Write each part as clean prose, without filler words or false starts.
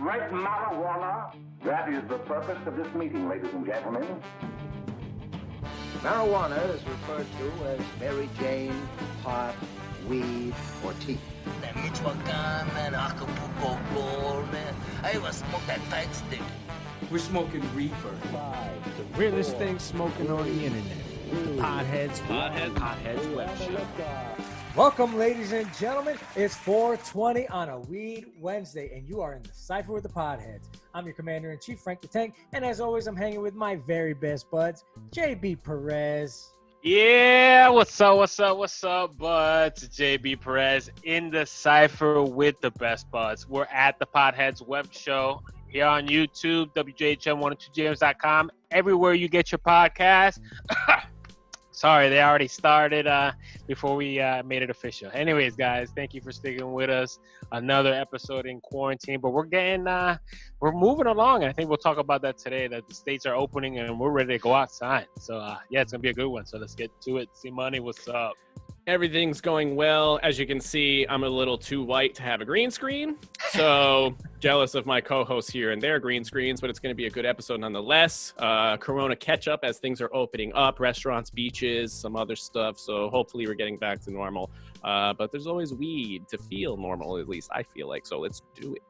great marijuana. That is the purpose of this meeting, ladies and gentlemen. Marijuana is referred to as Mary Jane, pot, weed, or tea. That Michoacan, man, Acapulco Gold, man. I even smoke that tight stick. We're smoking reefer. The realest thing smoking on the internet. Podheads Web Show. Welcome, ladies and gentlemen. It's 4:20 on a Weed Wednesday, and you are in the Cypher with the Podheads. I'm your Commander-in-Chief, Frank the Tank, and as always, I'm hanging with my very best buds, JB Perez. Yeah, what's up, buds? JB Perez in the Cypher with the best buds. We're at the Podheads Web Show here on YouTube, WJHM102jams.com, everywhere you get your podcast. Sorry, they already started before we made it official. Anyways, guys, thank you for sticking with us. Another episode in quarantine, but we're moving along, and I think we'll talk about that today, that the states are opening and we're ready to go outside. So, yeah, it's going to be a good one. So let's get to it. C-Money, what's up? Everything's going well. As you can see, I'm a little too white to have a green screen. So jealous of my co-hosts here and their green screens, but it's going to be a good episode nonetheless. Corona catch-up as things are opening up, restaurants, beaches, some other stuff. So hopefully we're getting back to normal. But there's always weed to feel normal, at least I feel like. So let's do it.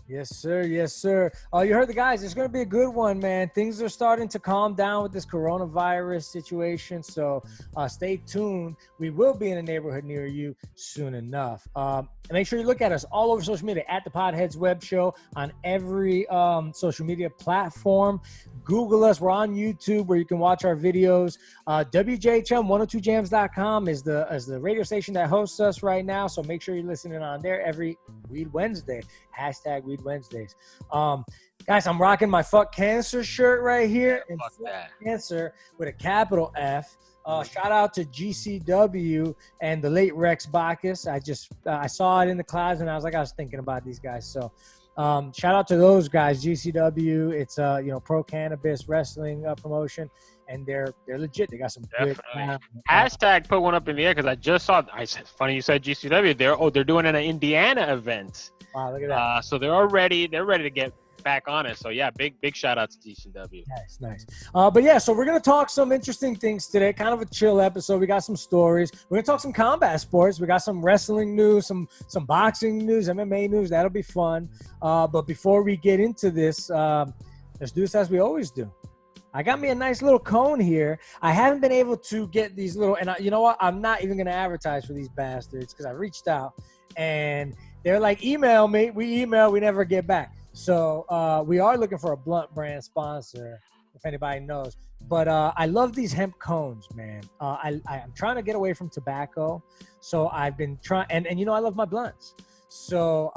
Yes, sir. Yes, sir. You heard the guys. It's going to be a good one, man. Things are starting to calm down with this coronavirus situation. So stay tuned. We will be in a neighborhood near you soon enough. And make sure you look at us all over social media at the Podheads Web Show on every social media platform. Google us. We're on YouTube where you can watch our videos. WJHM102jams.com is the radio station that hosts us right now. So make sure you're listening on there every Weed Wednesday. Hashtag Weed Wednesdays. Guys, I'm rocking my Fuck Cancer shirt right here. Yeah, fuck that. Cancer with a capital F. Shout out to GCW and the late Rex Bacchus. I saw it in the clouds and I was thinking about these guys. So shout out to those guys, GCW. It's pro cannabis wrestling promotion, and they're legit. They got some good Hashtag put one up in the air because I just saw. Funny you said GCW. They're doing an Indiana event. Wow, look at that. So they're ready to get back on it. So yeah, big shout out to GCW. Nice. But yeah, so we're gonna talk some interesting things today. Kind of a chill episode. We got some stories. We're gonna talk some combat sports. We got some wrestling news, some boxing news, MMA news. That'll be fun. But before we get into this, let's do this as we always do. I got me a nice little cone here. I haven't been able to get these little, and you know what? I'm not even gonna advertise for these bastards because I reached out and they're like, email me. We email, we never get back. So we are looking for a blunt brand sponsor, if anybody knows. But I love these hemp cones, man. I'm trying to get away from tobacco. So I've been trying, and I love my blunts. So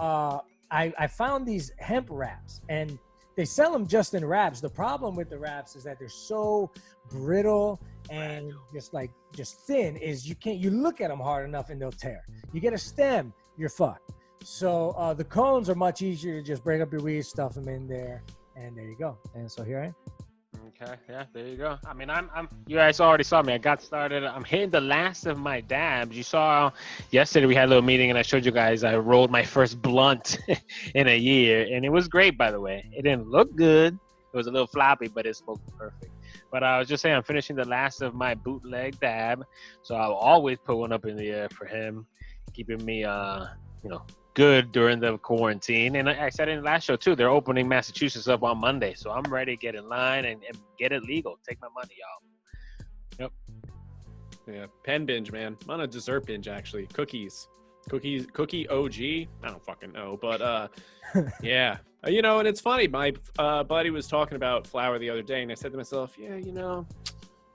I found these hemp wraps, and they sell them just in wraps. The problem with the wraps is that they're so brittle and just thin. Is you look at them hard enough and they'll tear. You get a stem, you're fucked. So the cones are much easier to just break up your weed, stuff them in there, and there you go. And so here I am. Okay, yeah, there you go. I mean, you guys already saw me. I got started. I'm hitting the last of my dabs. You saw yesterday we had a little meeting, and I showed you guys I rolled my first blunt in a year, and it was great, by the way. It didn't look good. It was a little floppy, but it smoked perfect. But I was just saying, I'm finishing the last of my bootleg dab, so I'll always put one up in the air for him, keeping me, good during the quarantine. And I said in the last show too, they're opening Massachusetts up on Monday, so I'm ready to get in line and get it legal. Take my money, y'all. Yep. Yeah, pen binge, man. I'm on a dessert binge actually. Cookie OG. I don't fucking know, but yeah. And it's funny. My buddy was talking about flour the other day, and I said to myself, yeah,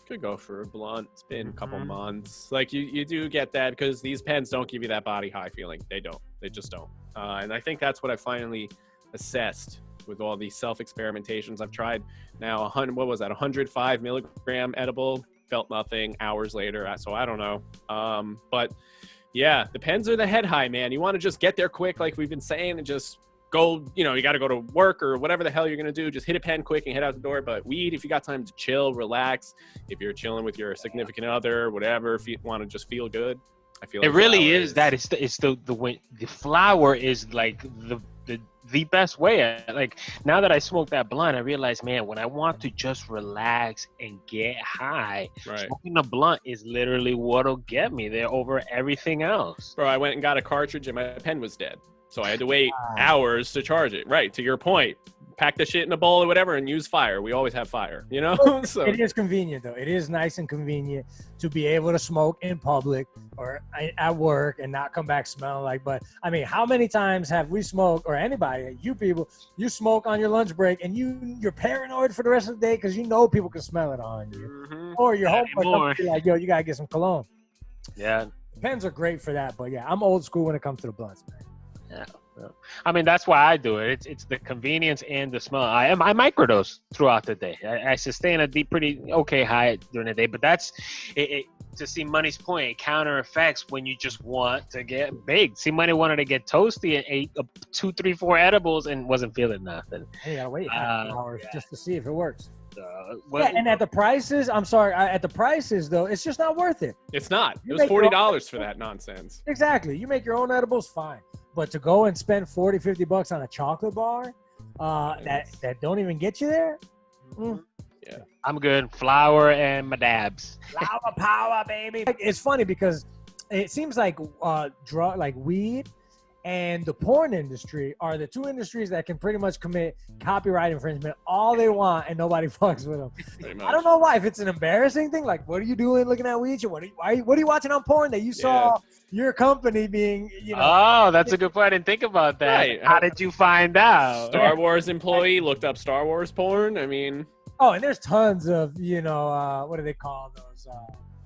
could go for a blunt. It's been a couple months. Like you do get that because these pens don't give you that body high feeling. They don't. They just don't. And I think that's what I finally assessed with all these self-experimentations. I've tried now 105 milligram edible, felt nothing hours later. So I don't know. But yeah, the pens are the head high, man. You want to just get there quick, like we've been saying, and just go, you got to go to work or whatever the hell you're going to do. Just hit a pen quick and head out the door. But weed, if you got time to chill, relax, if you're chilling with your significant other, whatever, if you want to just feel good, I feel like It really flower is that. It's the flower is like the best way. Like now that I smoke that blunt, I realize, man, when I want to just relax and get high, Right. smoking a blunt is literally what'll get me there over everything else. Bro, I went and got a cartridge and my pen was dead. So I had to wait hours to charge it. Right, to your point. Pack the shit in a bowl or whatever and use fire. We always have fire, you know? So It is convenient, though. It is nice and convenient to be able to smoke in public or at work and not come back smelling like. But I mean, how many times have we smoked, or anybody, you people, you smoke on your lunch break and you're paranoid for the rest of the day because you know people can smell it on you, or your homeboy comes like, yo, you gotta get some cologne. Yeah. Pens are great for that, but yeah, I'm old school when it comes to the blunts, man. Yeah. I mean, that's why I do it. It's the convenience and the smell. I microdose throughout the day. I sustain a pretty okay high during the day, but that's it. To see Money's point, it counter effects when you just want to get big. See, Money wanted to get toasty and ate 2, 3, 4 edibles and wasn't feeling nothing. Hey, you gotta wait hours just to see if it works. Well, and at the prices, I'm sorry, at the prices though, it's just not worth it. it's not. You It was make your $40 for that nonsense. Exactly. You make your own edibles, fine. But to go and spend $40, $50 on a chocolate bar that don't even get you there? Yeah. I'm good. Flour and my dabs. Flower power, baby. It's funny because it seems like like weed and the porn industry are the two industries that can pretty much commit copyright infringement all they want and nobody fucks with them. I don't know why. If it's an embarrassing thing, like what are you doing looking at weed? What are you watching on porn that you saw your company being, you know? Oh, that's a good point. I didn't think about that. Right. How did you find out? Star Wars employee looked up Star Wars porn. I mean, Oh, and there's tons of, you know, what do they call those?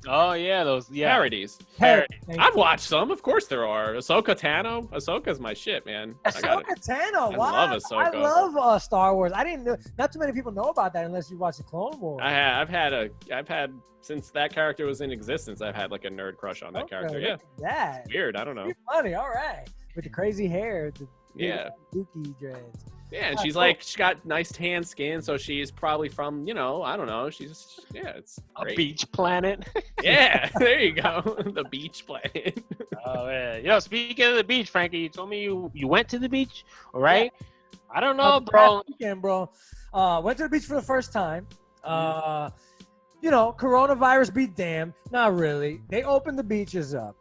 Oh yeah, those parodies. Parodies. I've watched some. Of course there are. Ahsoka Tano. Ahsoka's my shit, man. Ahsoka Tano. I Wow. love Ahsoka. I love Star Wars. I didn't know. Not too many people know about that unless you watch the Clone Wars. I've had since that character was in existence. I've had like a nerd crush on that character. Yeah. That. Weird. I don't know. Pretty funny. All right. With the crazy hair. Yeah. Dookie dreads. Yeah, and she's like, she's got nice tan skin, so she's probably from, you know, I don't know. It's great. A beach planet. Yeah, there you go. The beach planet. Oh yeah. You know, speaking of the beach, Frankie, you told me you went to the beach, all right? Yeah. I don't know, bro. Weekend, bro. Went to the beach for the first time. You know, coronavirus be damned. Not really. They opened the beaches up.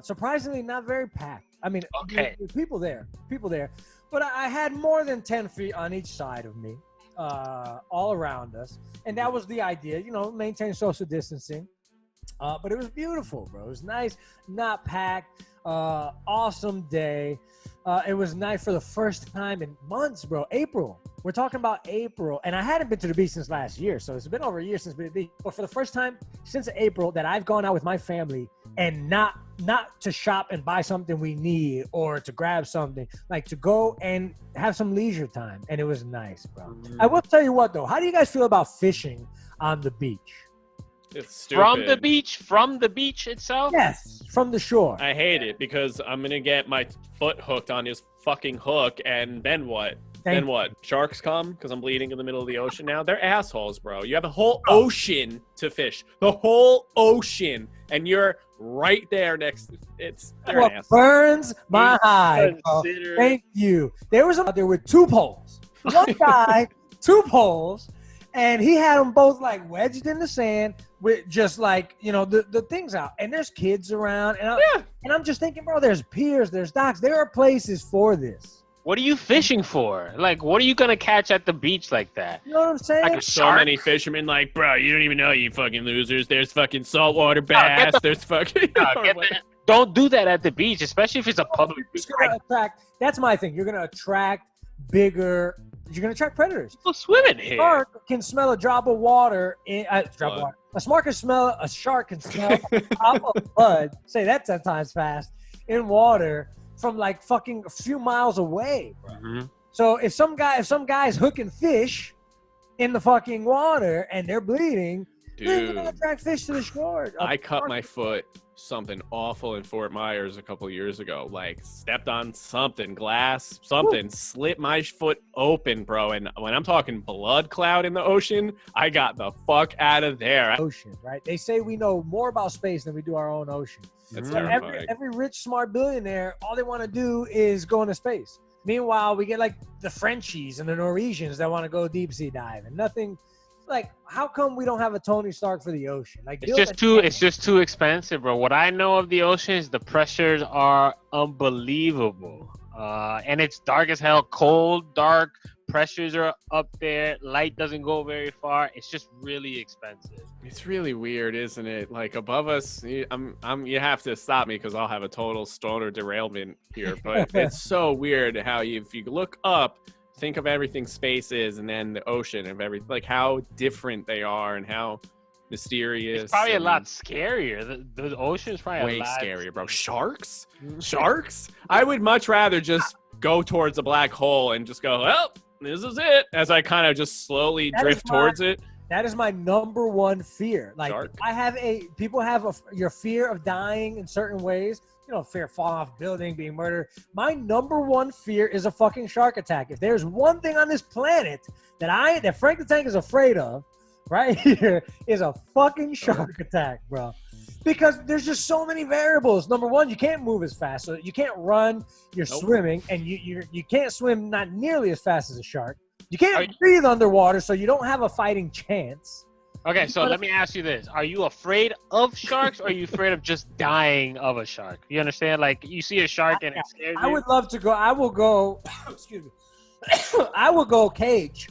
Surprisingly, not very packed. I mean, people there. But I had more than 10 feet on each side of me, all around us. And that was the idea, you know, maintain social distancing. But it was beautiful, bro. It was nice, not packed, awesome day. It was nice for the first time in months, bro. April. We're talking about April. And I hadn't been to the beach since last year. So it's been over a year since we've been to the beach. But for the first time since April that I've gone out with my family and not to shop and buy something we need or to grab something, like to go and have some leisure time. And it was nice, bro. I will tell you what, though. How do you guys feel about fishing on the beach? It's stupid. From the beach itself? Yes, from the shore. I hate it because I'm going to get my foot hooked on his fucking hook, and then what? What? Sharks come because I'm bleeding in the middle of the ocean now? They're assholes, bro. You have a whole ocean to fish. The whole ocean. And you're right there next. They're an asshole. Burns my hide. Thank you. There was out there with 2 poles. One guy, 2 poles, and he had them both like wedged in the sand with just like, you know, the things out. And there's kids around. And I'm just thinking, bro, there's piers, there's docks. There are places for this. What are you fishing for? Like, what are you going to catch at the beach like that? You know what I'm saying? Like a So shark? many fishermen like, bro, you don't even know, you fucking losers. There's fucking saltwater bass. There's fucking... Don't do that at the beach, especially if it's a public beach. That's my thing. You're going to attract bigger... You're going to attract predators. People swimming here. A shark can smell a drop of water. A shark can smell a drop of blood. Say that 10 times fast. In water from like fucking a few miles away, bro. Mm-hmm. So if some guy's hooking fish in the fucking water and they're bleeding, You're gonna Dude, attract fish to the shore. I cut my foot something awful in Fort Myers a couple years ago. Like stepped on something, glass, something, slit my foot open, bro. And when I'm talking blood cloud in the ocean, I got the fuck out of there. Ocean, right? They say we know more about space than we do our own ocean. That's So terrifying. every rich, smart billionaire, all they want to do is go into space. Meanwhile, we get like the Frenchies and the Norwegians that want to go deep sea diving. Nothing like, how come we don't have a Tony Stark for the ocean? Like, It's just too expensive, bro. What I know of the ocean is the pressures are unbelievable. And it's dark as hell, cold, dark. Pressures are up there. Light doesn't go very far. It's just really expensive. It's really weird, isn't it? Like above us, you have to stop me because I'll have a total stoner derailment here. But it's so weird how if you look up, think of everything space is, and then the ocean of everything, like how different they are and how mysterious. It's probably a lot scarier. The ocean is probably way scarier, bro. Sharks? Sharks? I would much rather just go towards a black hole and just go, well, this is it, as I kind of just slowly drift towards it. That is my number one fear. Like, Shark. people have your fear of dying in certain ways. You know, fear of falling off a building, being murdered. My number one fear is a fucking shark attack. If there's one thing on this planet that Frank the Tank is afraid of, right here, is a fucking shark attack, bro. Because there's just so many variables. Number one, you can't move as fast, so you can't run. You're swimming, and you can't swim not nearly as fast as a shark. You can't breathe underwater, so you don't have a fighting chance. Okay, so let me ask you this. Are you afraid of sharks, or are you afraid of just dying of a shark? You understand? Like, you see a shark and it scares you? I would love to go. I will go, excuse me. I will go cage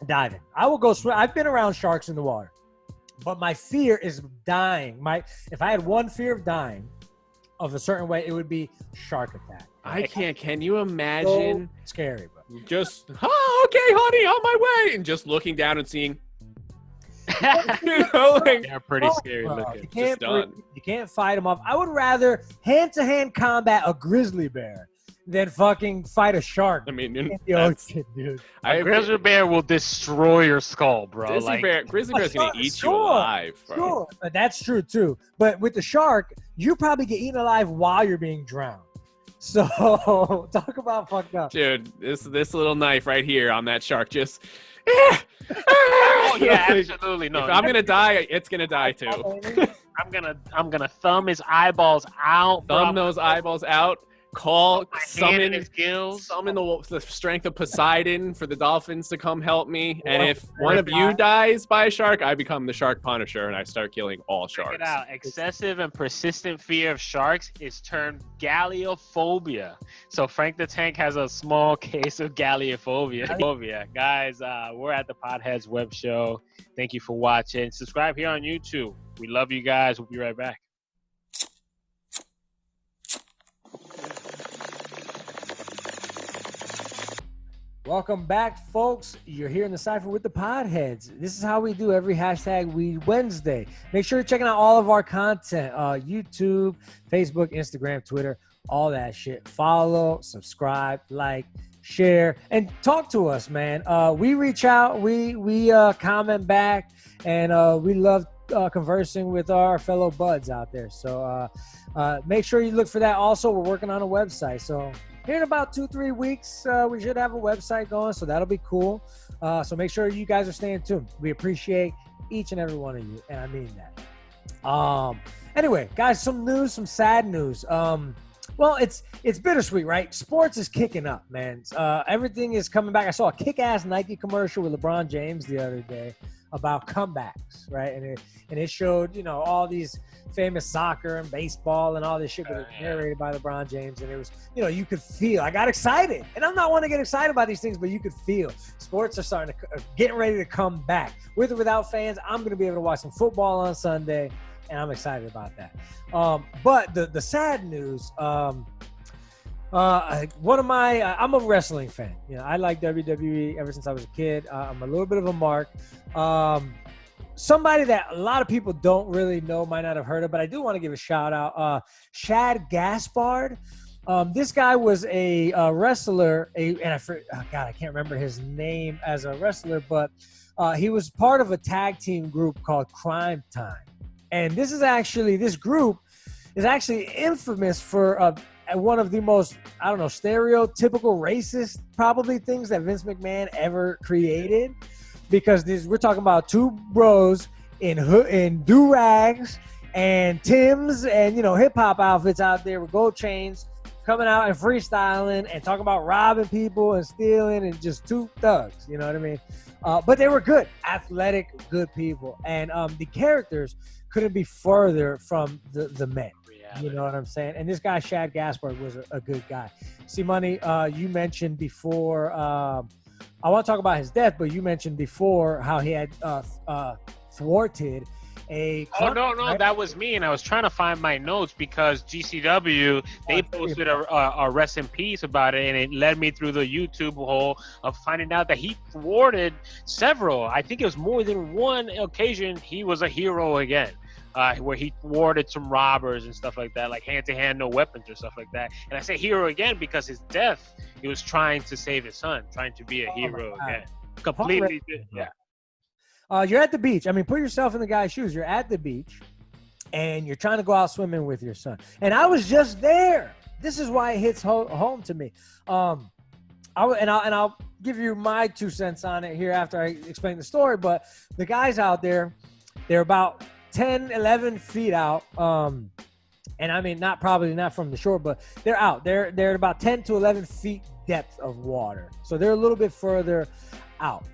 diving. I will go swim. I've been around sharks in the water. But my fear is dying. If I had one fear of dying of a certain way, it would be shark attack. I can't. Can you imagine? So scary, bro. Just, oh, okay, honey, on my way. And just looking down and seeing, you know, like, They're pretty scary looking. just done. You can't fight them off. I would rather hand-to-hand combat a grizzly bear than fucking fight a shark. I mean, in the ocean, dude. A grizzly bear will destroy your skull, bro. Grizzly bear's gonna eat you alive, bro. Sure, that's true too. But with the shark, you probably get eaten alive while you're being drowned. So talk about fucked up, dude. This little knife right here on that shark just. Oh yeah, absolutely. No, if I'm gonna die, it's gonna die too. I'm gonna thumb his eyeballs out. Thumb those eyeballs out. Summon the strength of Poseidon for the dolphins to come help me. And if one of you dies by a shark, I become the shark punisher and I start killing all sharks. Check it out. Excessive and persistent fear of sharks is termed galleophobia. So Frank the Tank has a small case of galleophobia. Guys, we're at the Podheads Web Show. Thank you for watching. Subscribe here on YouTube. We love you guys. We'll be right back. Welcome back, folks. You're here in the Cypher with the Podheads. This is how we do every hashtag Weed Wednesday. Make sure you're checking out all of our content, YouTube, Facebook, Instagram, Twitter, all that shit. Follow, subscribe, like, share, and talk to us, man. We reach out, we comment back, and we love conversing with our fellow buds out there. So make sure you look for that. Also, we're working on a website. So here in about 2-3 weeks, we should have a website going, so that'll be cool. So make sure you guys are staying tuned. We appreciate each and every one of you, and I mean that. Anyway, guys, some news, some sad news. Well, it's bittersweet, right? Sports is kicking up, man. Everything is coming back. I saw a kick-ass Nike commercial with LeBron James the other day about comebacks, right? And it showed, you know, all these famous soccer and baseball and all this shit, but it was narrated by LeBron James, and it was, you know, you could feel. I got excited, and I'm not one to get excited about these things, but you could feel sports are starting to getting ready to come back. With or without fans, I'm going to be able to watch some football on Sunday, and I'm excited about that. But the sad news. I'm a wrestling fan. You know, I like WWE ever since I was a kid. I'm a little bit of a mark. Somebody that a lot of people don't really know, might not have heard of, but I do want to give a shout out. Shad Gaspard. This guy was a wrestler, I can't remember his name as a wrestler, but he was part of a tag team group called Crime Time. And this group is actually infamous for one of the most, I don't know, stereotypical racist probably things that Vince McMahon ever created. Because we're talking about two bros in do-rags and Timbs and, hip-hop outfits out there with gold chains coming out and freestyling and talking about robbing people and stealing and just two thugs, you know what I mean? But they were good, athletic, good people. And the characters couldn't be further from the men. You know what I'm saying? And this guy, Shad Gaspard, was a good guy. See, Money, you mentioned before, I want to talk about his death, but you mentioned before how he had thwarted a... no, right? that was me, and I was trying to find my notes because GCW, they posted a rest in peace about it, and it led me through the YouTube hole of finding out that he thwarted several. I think it was more than one occasion he was a hero again. Where he thwarted some robbers and stuff like that, like hand-to-hand, no weapons or stuff like that. And I say hero again because his death, he was trying to save his son, trying to be a hero again. Completely, yeah. You're at the beach. I mean, put yourself in the guy's shoes. You're at the beach, and you're trying to go out swimming with your son. And I was just there. This is why it hits home to me. I'll give you my 2 cents on it here after I explain the story. But the guys out there, they're about 10, 11 feet out. And I mean, not from the shore, but they're out. They're at about 10 to 11 feet depth of water. So they're a little bit further out,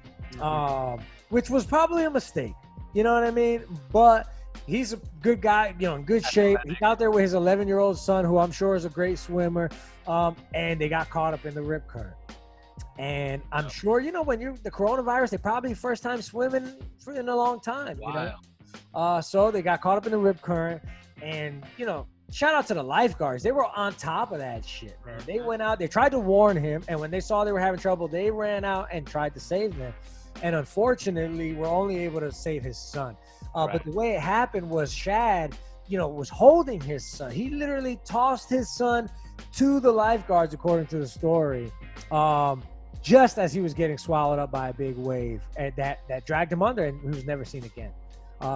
which was probably a mistake. You know what I mean? But he's a good guy, in good shape. He's out there with his 11-year-old son, who I'm sure is a great swimmer. And they got caught up in the rip current. And I'm sure, when you're the coronavirus, they probably first time swimming in a long time. Wow. So they got caught up in the rip current, and shout out to the lifeguards. They were on top of that shit, man. They went out, they tried to warn him, and when they saw they were having trouble, they ran out and tried to save them. And unfortunately, we're only able to save his son. But the way it happened was Shad, was holding his son. He literally tossed his son to the lifeguards, according to the story, just as he was getting swallowed up by a big wave that dragged him under, and he was never seen again.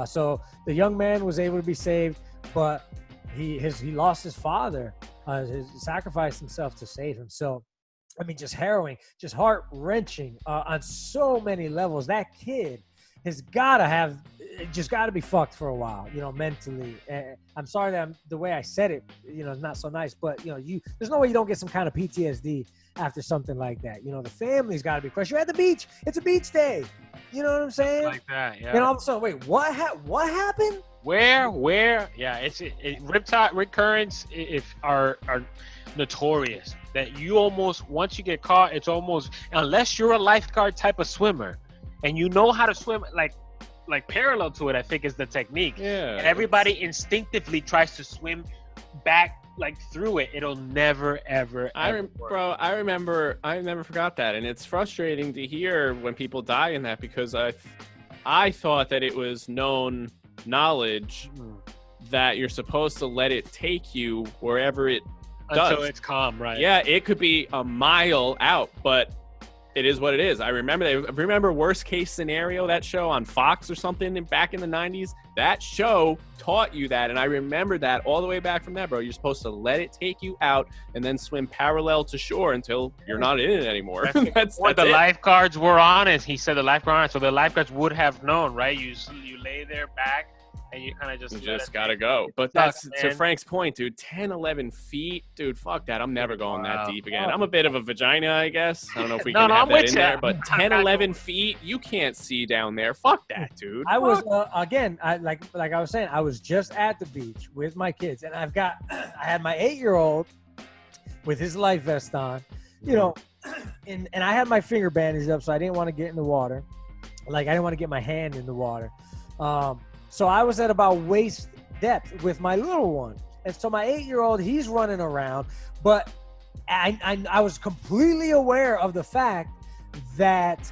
So the young man was able to be saved, but he lost his father. He sacrificed himself to save him. So, I mean, just harrowing, just heart-wrenching on so many levels. That kid has got to be fucked for a while, mentally. I'm sorry that the way I said it, is not so nice, but there's no way you don't get some kind of PTSD after something like that. The family's got to be crushed. You're at the beach. It's a beach day. You know what I'm saying? Like that, yeah. And all of a sudden, wait, what happened? Where? Yeah, rip currents are notorious. That you almost, once you get caught, it's almost, unless you're a lifeguard type of swimmer, and you know how to swim, like parallel to it, I think is the technique. Yeah. And everybody instinctively tries to swim back through it. It'll never ever. I never forgot that, and it's frustrating to hear when people die in that, because I thought that it was known knowledge that you're supposed to let it take you wherever it does. Until it's calm, right? Yeah, it could be a mile out, but it is what it is. I remember Worst Case Scenario, that show on Fox or something back in the 90s. That show taught you that, and I remember that all the way back from that, bro. You're supposed to let it take you out and then swim parallel to shore until you're not in it anymore. That's the lifeguards were honest. He said the lifeguards, so the lifeguards would have known, right? You lay there back, and you kind of just gotta go. But that's to Frank's point, dude. 10, 11 feet, dude. Fuck that. I'm never going that deep again. I'm a bit of a vagina, I guess. I don't know if we can have that in there, but 10, 11 feet, you can't see down there. Fuck that, dude. I was again, like I was saying, I was just at the beach with my kids, and I had my 8-year-old with his life vest on, and I had my finger bandaged up, so I didn't want to get in the water. Like, I didn't want to get my hand in the water. So I was at about waist depth with my little one. And so my 8-year-old, he's running around, but I was completely aware of the fact that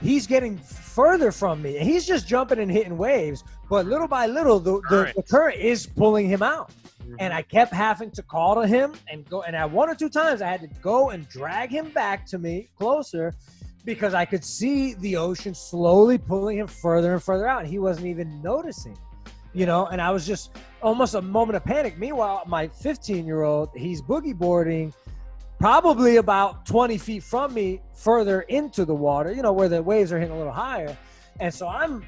he's getting further from me. And he's just jumping and hitting waves, but little by little, the current is pulling him out. And I kept having to call to him and at 1 or 2 times I had to go and drag him back to me closer because I could see the ocean slowly pulling him further and further out. And he wasn't even noticing, you know, and I was just almost a moment of panic. Meanwhile, my 15-year-old, he's boogie boarding probably about 20 feet from me further into the water, you know, where the waves are hitting a little higher. And so I'm,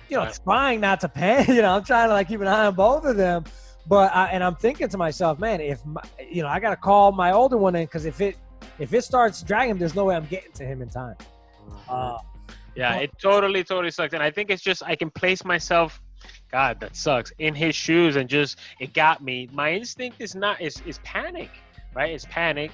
you know, trying not to panic, you know, I'm trying to like keep an eye on both of them. But I'm thinking to myself, man, you know, I got to call my older one in, because if it starts dragging him, there's no way I'm getting to him in time. Yeah, it totally sucks. And I think it's just, I can place myself, God, that sucks, in his shoes, and just, it got me. My instinct is panic, right? It's panic.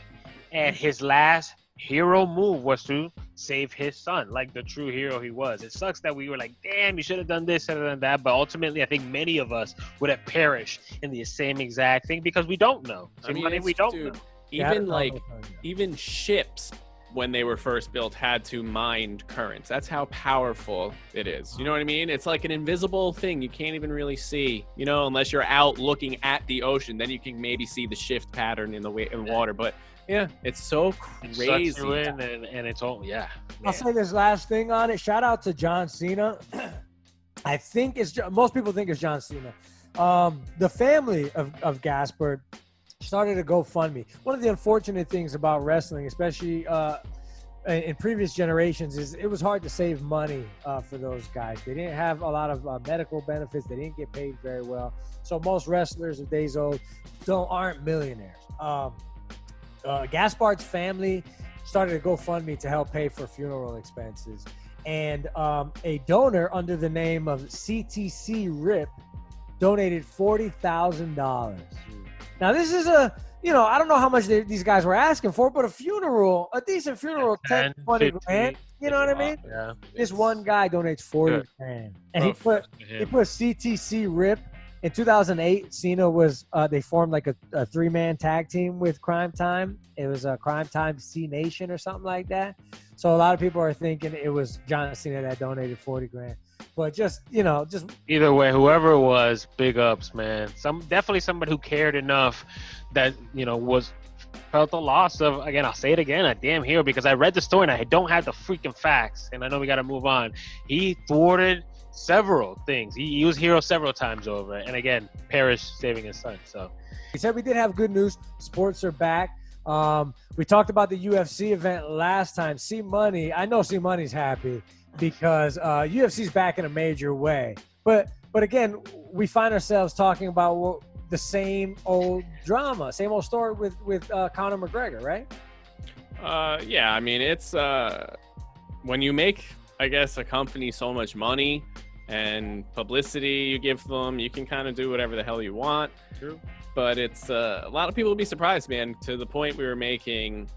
And his last hero move was to save his son, like the true hero he was. It sucks that we were like, damn, you should have done this, should have done that. But ultimately, I think many of us would have perished in the same exact thing, because we don't know. I mean, we don't know. Even ships, when they were first built, had to mind currents. That's how powerful it is. You know what I mean? It's like an invisible thing you can't even really see, you know, unless you're out looking at the ocean. Then you can maybe see the shift pattern in the water. But yeah, it's so crazy. It sucks you in, and it's all, yeah. I'll say this last thing on it. Shout out to John Cena. I think most people think it's John Cena. The family of Gaspard started a GoFundMe. One of the unfortunate things about wrestling, especially in previous generations, is it was hard to save money for those guys. They didn't have a lot of medical benefits. They didn't get paid very well. So most wrestlers of days old aren't millionaires. Gaspard's family started a GoFundMe to help pay for funeral expenses. And a donor under the name of CTC Rip donated $40,000. Now, this is I don't know how much these guys were asking for, but a decent funeral, 10, 20 grand. You know what I mean? Yeah. This one guy donates 40 grand. And he put CTC Rip. In 2008, Cena they formed like a 3-man tag team with Crime Time. It was a Crime Time C Nation or something like that. So a lot of people are thinking it was John Cena that donated 40 grand. But just either way, whoever it was, big ups, man. Definitely somebody who cared enough that, you know, felt the loss of, again, I'll say it again, a damn hero, because I read the story and I don't have the freaking facts, and I know we got to move on. He thwarted several things. He was hero several times over, and again, perished saving his son. So he said we did have good news. Sports are back. We talked about the UFC event last time. I know C Money's happy because UFC's back in a major way. But again, we find ourselves talking about the same old drama, same old story with Conor McGregor, right? Yeah, I mean, it's when you make, I guess, a company so much money and publicity you give them, you can kind of do whatever the hell you want. True. But it's a lot of people would be surprised, man, to the point we were making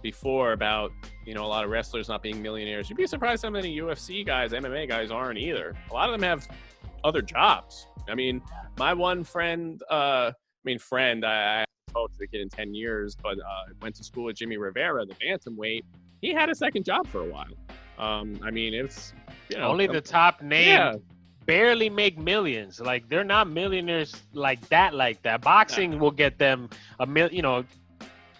before about, you know, a lot of wrestlers not being millionaires. You'd be surprised how many UFC guys, MMA guys aren't either. A lot of them have other jobs. I mean, my one friend, I haven't talked to the kid in 10 years, but went to school with Jimmy Rivera, the bantamweight. He had a second job for a while. I mean, it's, you know, only the top name barely make millions. Like, they're not millionaires like that. Boxing will get them $1 million, you know,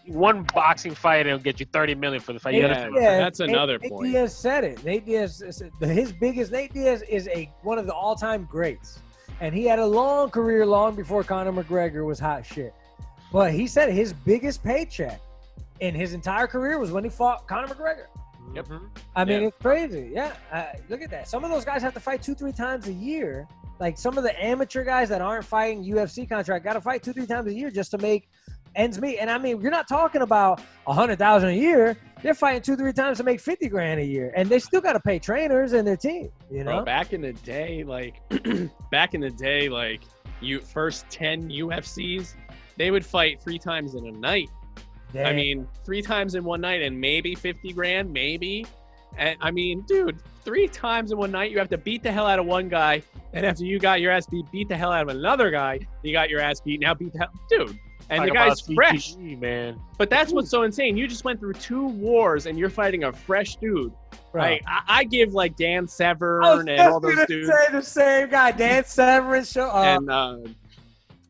one boxing fight and it'll get you 30 million for the fight. That's another point. Nate Diaz said it. Nate Diaz is one of the all-time greats. And he had a long career long before Conor McGregor was hot shit. But he said his biggest paycheck in his entire career was when he fought Conor McGregor. Yep. I mean, it's crazy. Yeah. Look at that. Some of those guys have to fight 2-3 times a year. Like, some of the amateur guys that aren't fighting UFC contract got to fight 2-3 times a year just to make ends meet. And I mean, you're not talking about $100,000 a year. They're fighting 2-3 times to make 50 grand a year, and they still got to pay trainers and their team. You know, bro, back in the day, like you first 10 UFCs, they would fight 3 times in a night. Damn. I mean, 3 times in one night and maybe 50 grand, maybe. And I mean, dude, 3 times in one night, you have to beat the hell out of one guy. And after you got your ass beat the hell out of another guy. You got your ass beat. Now beat the hell, dude. And the guy's fresh, man. But that's what's so insane. You just went through 2 wars and you're fighting a fresh dude. Right? I give like Dan Severn and all those dudes. Say the same guy, Dan Severn, and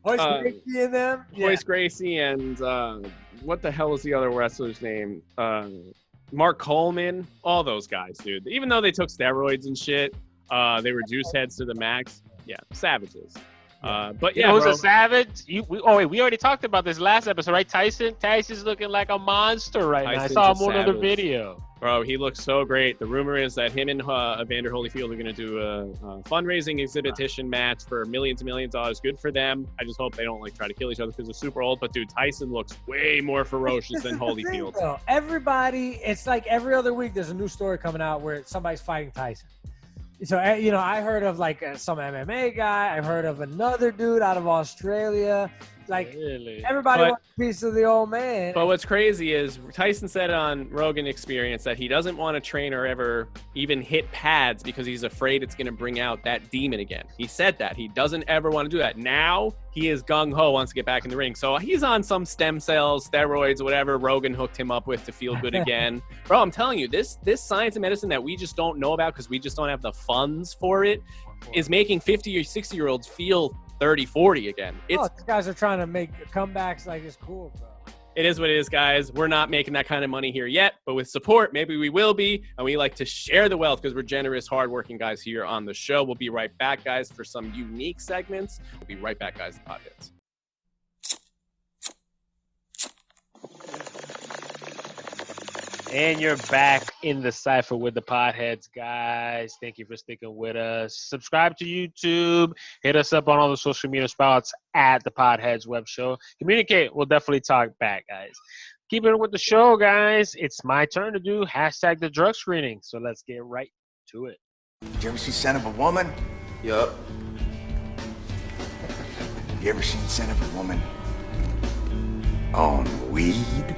Hoist Gracie and them. Hoist Gracie and what the hell is the other wrestler's name? Mark Coleman, all those guys, dude. Even though they took steroids and shit, they were juice heads to the max. Yeah, savages. But yeah, who's bro. a savage? We already talked about this last episode, right? Tyson's looking like a monster right now. I Tyson's saw a him on another savage. video. Bro, he looks so great. The rumor is that him and Evander Holyfield are going to do a fundraising exhibition match for millions and millions of dollars. Good for them. I just hope they don't like try to kill each other because they're super old. But dude, Tyson looks way more ferocious than Holyfield. Thing, everybody, it's like every other week there's a new story coming out where somebody's fighting Tyson. So, you know, I heard of like some MMA guy. I've heard of another dude out of Australia. Like, everybody wants a piece of the old man. But what's crazy is Tyson said on Rogan Experience that he doesn't want to train or ever even hit pads because he's afraid it's going to bring out that demon again. He said that. He doesn't ever want to do that. Now he is gung-ho, wants to get back in the ring. So he's on some stem cells, steroids, whatever Rogan hooked him up with to feel good again. Bro, I'm telling you, this science and medicine that we just don't know about because we just don't have the funds for it is making 50 or 60-year-olds feel 30, 40 again. These guys are trying to make comebacks like it's cool, bro. It is what it is, guys. We're not making that kind of money here yet, but with support, maybe we will be. And we like to share the wealth because we're generous, hardworking guys here on the show. We'll be right back, guys, for some unique segments. We'll be right back, guys. The Potheads. And you're back in the Cypher with the Potheads, guys. Thank you for sticking with us. Subscribe to YouTube. Hit us up on all the social media spots at the Potheads Web Show. Communicate. We'll definitely talk back, guys. Keep it with the show, guys. It's my turn to do hashtag the drug screening. So let's get right to it. Did you ever see Son of a Woman? Yup. You ever seen Son of a Woman on weed?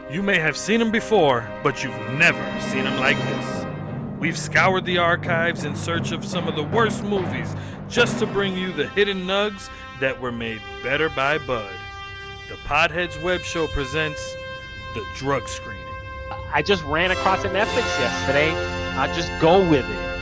You may have seen him before, but you've never seen him like this. We've scoured the archives in search of some of the worst movies just to bring you the hidden nugs that were made better by Bud. The Potheads Web Show presents The Drug Screening. I just ran across a Netflix yesterday. I'll just go with it.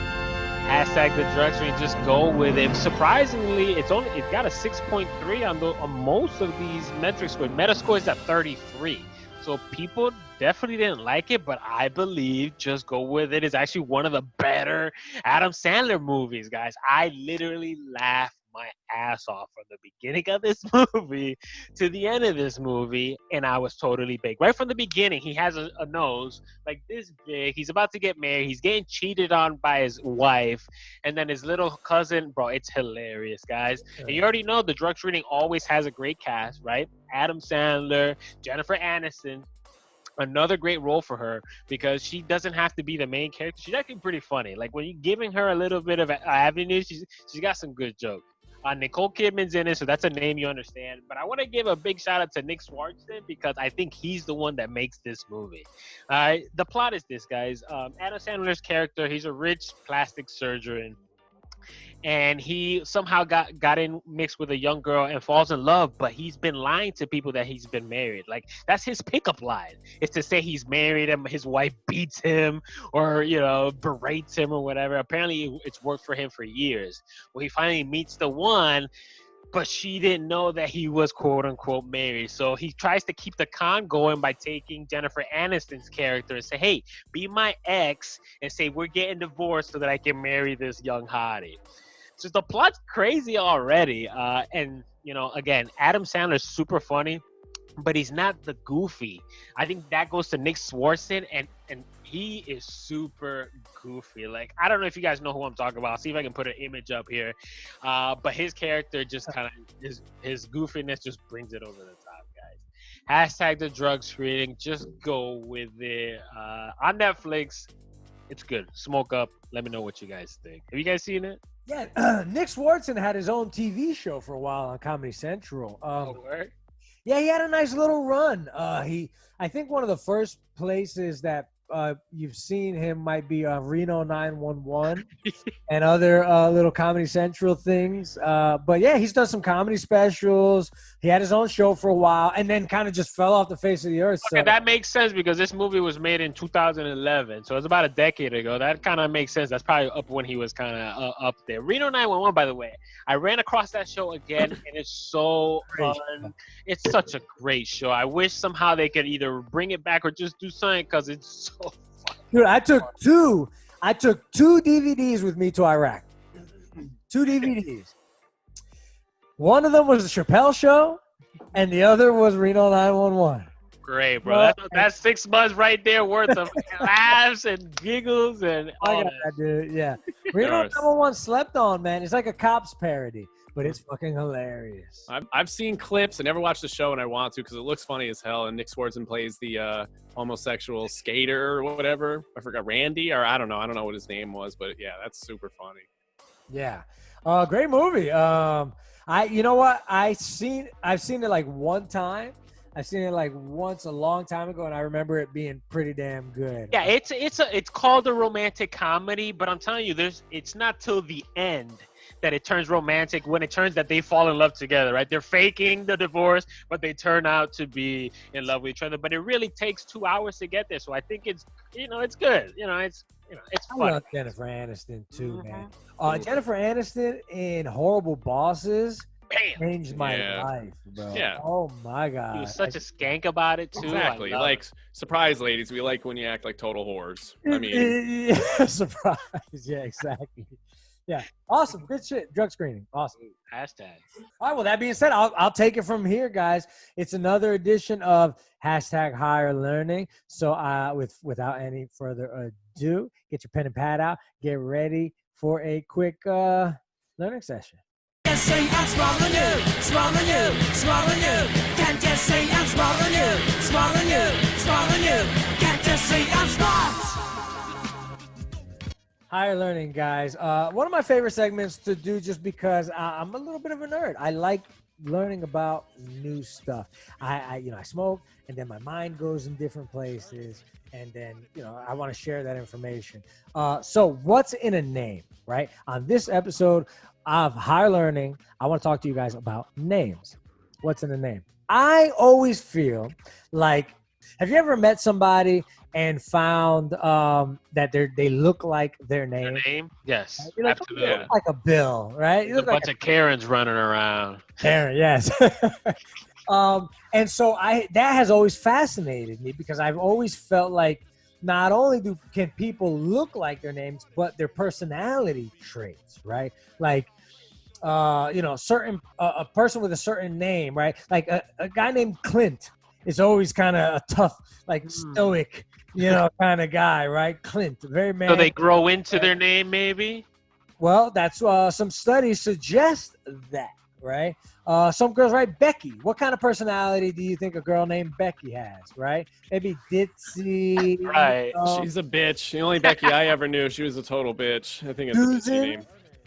Hashtag the drug screening, just go with it. Surprisingly, it got a 6.3 on most of these metric scores. Metascore is at 33. So people definitely didn't like it, but I believe Just Go With It is actually one of the better Adam Sandler movies, guys. I literally laughed my ass off from the beginning of this movie to the end of this movie, and I was totally baked. Right from the beginning, he has a nose like this big. He's about to get married. He's getting cheated on by his wife, and then his little cousin. Bro, it's hilarious, guys. And you already know the drug screening always has a great cast, right? Adam Sandler, Jennifer Aniston. Another great role for her because she doesn't have to be the main character. She's actually pretty funny. Like when you're giving her a little bit of avenue, she's got some good jokes. Nicole Kidman's in it, so that's a name you understand. But I want to give a big shout out to Nick Swartzen because I think he's the one that makes this movie. The plot is this, guys. Adam Sandler's character, he's a rich plastic surgeon. And he somehow got in mixed with a young girl and falls in love, but he's been lying to people that he's been married. Like that's his pickup line. It's to say he's married and his wife beats him or, you know, berates him or whatever. Apparently it's worked for him for years. Well, he finally meets the one, but she didn't know that he was quote unquote married. So he tries to keep the con going by taking Jennifer Aniston's character and say, hey, be my ex and say we're getting divorced so that I can marry this young hottie. So the plot's crazy already. And, you know, again, Adam Sandler's super funny, but he's not the goofy. I think that goes to Nick Swartzen, and he is super goofy. Like, I don't know if you guys know who I'm talking about. I'll see if I can put an image up here. But his character just kind of, his goofiness just brings it over the top, guys. Hashtag the drug screening. Just go with it. On Netflix, it's good. Smoke up. Let me know what you guys think. Have you guys seen it? Yeah, Nick Swartzen had his own TV show for a while on Comedy Central. Yeah, he had a nice little run. I think one of the first places that you've seen him might be Reno 911 and other little Comedy Central things. But yeah, he's done some comedy specials. He had his own show for a while and then kind of just fell off the face of the earth. Okay, So that makes sense because this movie was made in 2011, so it's about a decade ago. That kind of makes sense. That's probably up when he was kind of up there. Reno 911, by the way, I ran across that show again, and it's so fun. It's such a great show. I wish somehow they could either bring it back or just do something because it's so fun. dude, I took two DVDs with me to Iraq. 2 DVDs. One of them was the Chappelle Show, and the other was Reno 911. Great, bro. That's 6 months right there worth of laughs and giggles and all that. Dude. Yeah. Reno 911 slept on, man. It's like a cops parody, but it's fucking hilarious. I've seen clips. I never watched the show, and I want to because it looks funny as hell. And Nick Swartzen plays the homosexual skater or whatever. I forgot, Randy, or I don't know what his name was, but yeah, that's super funny. Yeah. Great movie. You know what? I've seen it like one time. I've seen it like once a long time ago, and I remember it being pretty damn good. Yeah, it's called a romantic comedy, but I'm telling you, it's not till the end that it turns romantic, when it turns that they fall in love together, right? They're faking the divorce, but they turn out to be in love with each other. But it really takes 2 hours to get there, so I think it's good. It's I fun. love Jennifer Aniston too, man. Jennifer Aniston in Horrible Bosses changed my life, bro. Yeah. Oh my god. He was such a skank about it too. Exactly. Like, surprise, ladies. We like when you act like total whores. I mean, yeah, surprise. Yeah, exactly. Yeah. Awesome. Good shit. Drug screening. Awesome. Hashtag. All right. Well, that being said, I'll take it from here, guys. It's another edition of #Higher Learning. So without any further ado, get your pen and pad out. Get ready for a quick learning session. Can't say I'm smaller than you, smaller than you, smaller than you. Can't just say I'm smaller than you, smaller than you, smaller than you. Can't just say I'm smart. Higher Learning, guys. One of my favorite segments to do just because I'm a little bit of a nerd. I like learning about new stuff. I smoke, and then my mind goes in different places, and then I want to share that information. So what's in a name, right? On this episode of Higher Learning, I want to talk to you guys about names. What's in a name? I always feel like, have you ever met somebody and found that they look like their name? Their name? Yes. You look like a Bill, right? You There's look a like bunch of Karens running around. Karen, yes. And so that has always fascinated me because I've always felt like not only can people look like their names, but their personality traits, right? Like, a person with a certain name, right? Like a guy named Clint is always kind of a tough, like stoic, kind of guy, right? Clint, very man. So they grow into their name, maybe? Well, that's some studies suggest that, right? Some girls, right? Becky. What kind of personality do you think a girl named Becky has, right? Maybe ditzy. Right. She's a bitch. The only Becky I ever knew, she was a total bitch. I think it's a bitchy name.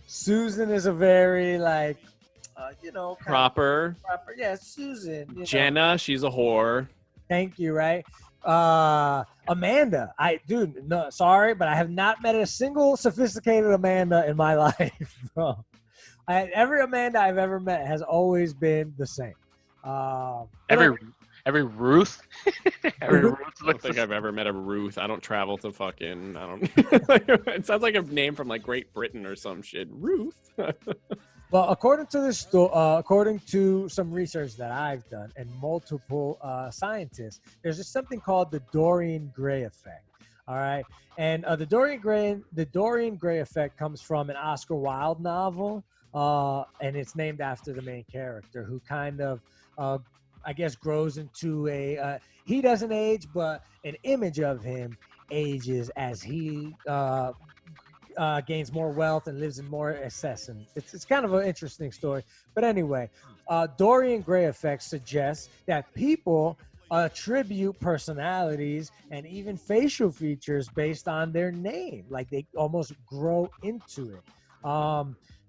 Susan is a very, like, proper. Yeah, Susan. Jenna, she's a whore. Thank you, right? Amanda. No, sorry, but I have not met a single sophisticated Amanda in my life, bro. Every Amanda I've ever met has always been the same. Every Ruth. Every Ruth I don't think I've ever met a Ruth. I don't travel to fucking. I don't. It sounds like a name from like Great Britain or some shit. Ruth. Well, according to some research that I've done and multiple scientists, there's just something called the Dorian Gray effect. All right, and the Dorian Gray effect comes from an Oscar Wilde novel, and it's named after the main character, who kind of, I guess, grows into he doesn't age, but an image of him ages as he gains more wealth and lives in more excess. And it's kind of an interesting story. But anyway, Dorian Gray effect suggests that people attribute personalities and even facial features based on their name. Like they almost grow into it.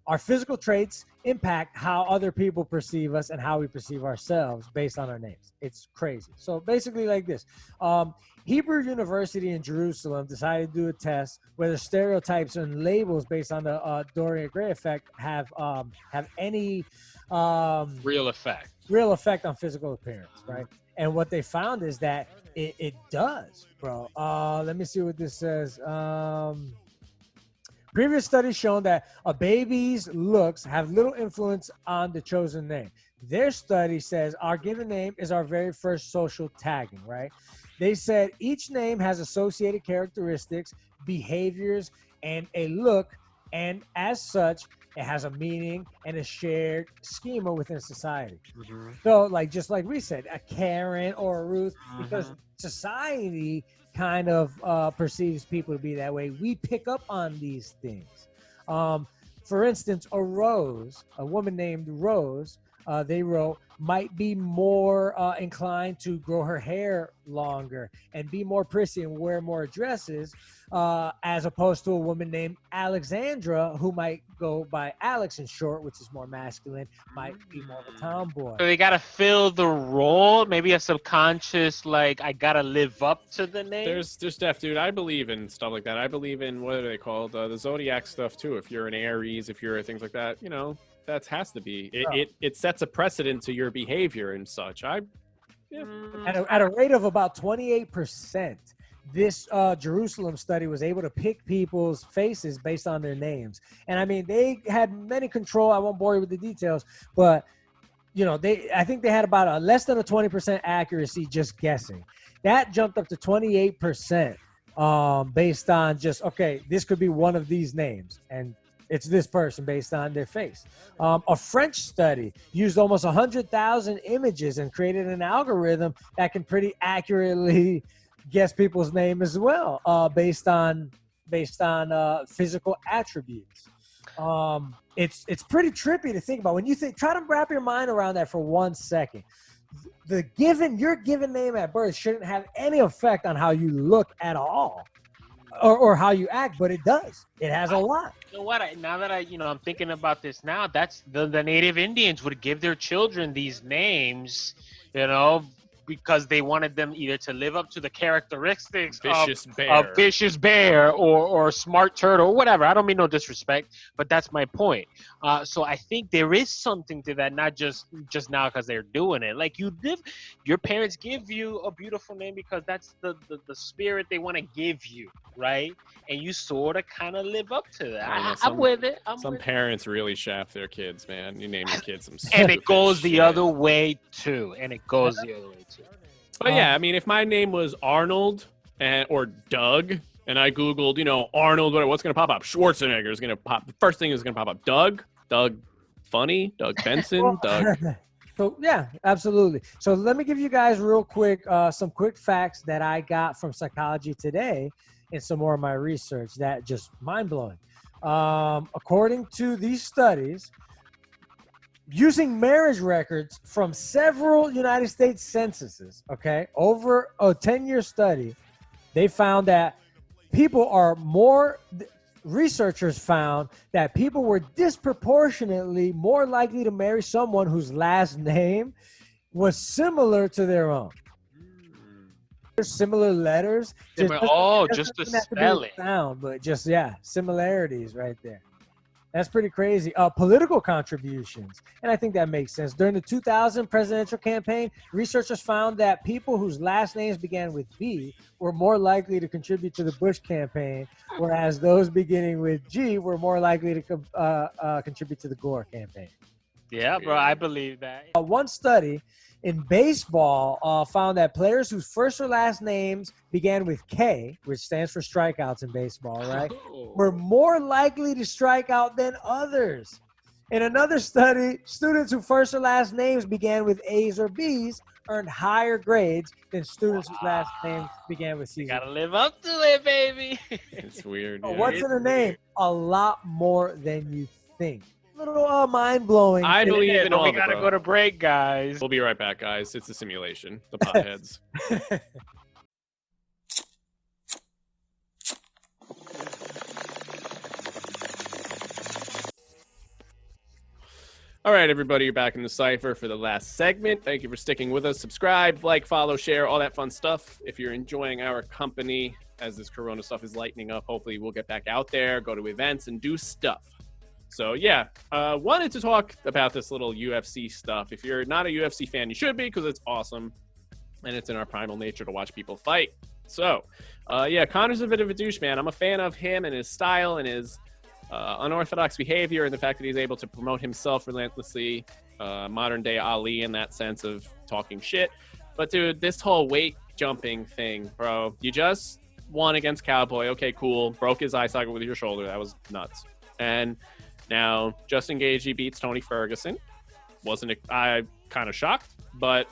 our physical traits impact how other people perceive us and how we perceive ourselves based on our names. It's crazy. So basically like this. Hebrew University in Jerusalem decided to do a test whether stereotypes and labels based on the Dorian Gray effect have any Real effect. real effect on physical appearance, right? And what they found is that it does, bro. Let me see what this says. Previous studies shown that a baby's looks have little influence on the chosen name. Their study says our given name is our very first social tagging, right? They said each name has associated characteristics, behaviors, and a look, and as such, it has a meaning and a shared schema within society. So, like, just like we said, a Karen or a Ruth, because society kind of perceives people to be that way. We pick up on these things. For instance, a Rose, a woman named Rose, they wrote, might be more inclined to grow her hair longer and be more prissy and wear more dresses, as opposed to a woman named Alexandra, who might go by Alex in short, which is more masculine, might be more of a tomboy. So they gotta fill the role, maybe a subconscious, like, I gotta live up to the name. There's stuff, dude. I believe in stuff like that. I believe in, what are they called? The zodiac stuff too. If you're an Aries, if you're things like that, you know, that has to be. It sets a precedent to your behavior and such. At a rate of about 28%, this Jerusalem study was able to pick people's faces based on their names. And I mean, they had many control. I won't bore you with the details, but you know, I think they had about a less than a 20% accuracy just guessing. That jumped up to 28% based on just, okay, this could be one of these names, and it's this person based on their face. A French study used almost 100,000 images and created an algorithm that can pretty accurately guess people's name as well, based on physical attributes. It's pretty trippy to think about. When you try to wrap your mind around that for 1 second. Your given name at birth shouldn't have any effect on how you look at all. Or how you act, but it does. It has a lot. You know what? Now that I'm thinking about this now, that's the Native Indians would give their children these names, because they wanted them either to live up to the characteristics of vicious bear or smart turtle or whatever. I don't mean no disrespect, but that's my point. So I think there is something to that, not just now because they're doing it. Like your parents give you a beautiful name because that's the spirit they want to give you, right? And you sort of kind of live up to that. I'm with it. Some parents really shaft their kids, man. You name your kids some and it goes shit. the other way too. But yeah, I mean, if my name was Arnold or Doug, and I Googled, Arnold, what's going to pop up? Schwarzenegger is going to pop. The first thing is going to pop up. Doug Funny, Doug Benson, Doug. So yeah, absolutely. So let me give you guys real quick some quick facts that I got from Psychology Today and some more of my research that just mind-blowing. According to these studies, using marriage records from several United States censuses, over a 10-year study, they found that researchers found that people were disproportionately more likely to marry someone whose last name was similar to their own. There's similar letters. Just the spelling. But just, similarities right there. That's pretty crazy. Political contributions, and I think that makes sense. During the 2000 presidential campaign, researchers found that people whose last names began with B were more likely to contribute to the Bush campaign, whereas those beginning with G were more likely to contribute to the Gore campaign. Yeah, bro, I believe that. One study in baseball found that players whose first or last names began with K, which stands for strikeouts in baseball, right, were more likely to strike out than others. In another study, students whose first or last names began with A's or B's earned higher grades than students whose last names began with C's. You gotta live up to it, baby. It's weird. What's in a name? A lot more than you think. Little mind-blowing. I believe in all. We gotta go to break, guys. We'll be right back, guys. It's a simulation. The potheads. All right, everybody, you're back in the Cypher for the last segment. Thank you for sticking with us. Subscribe, like, follow, share, all that fun stuff. If you're enjoying our company as this Corona stuff is lightening up, hopefully we'll get back out there, go to events, and do stuff. So, yeah, wanted to talk about this little UFC stuff. If you're not a UFC fan, you should be, because it's awesome, and it's in our primal nature to watch people fight. So, yeah, Conor's a bit of a douche, man. I'm a fan of him and his style and his unorthodox behavior and the fact that he's able to promote himself relentlessly, modern day Ali in that sense of talking shit. But dude, this whole weight jumping thing, bro, you just won against Cowboy. Okay, cool. Broke his eye socket with your shoulder. That was nuts. And now Justin Gaethje beats Tony Ferguson. I kind of shocked, but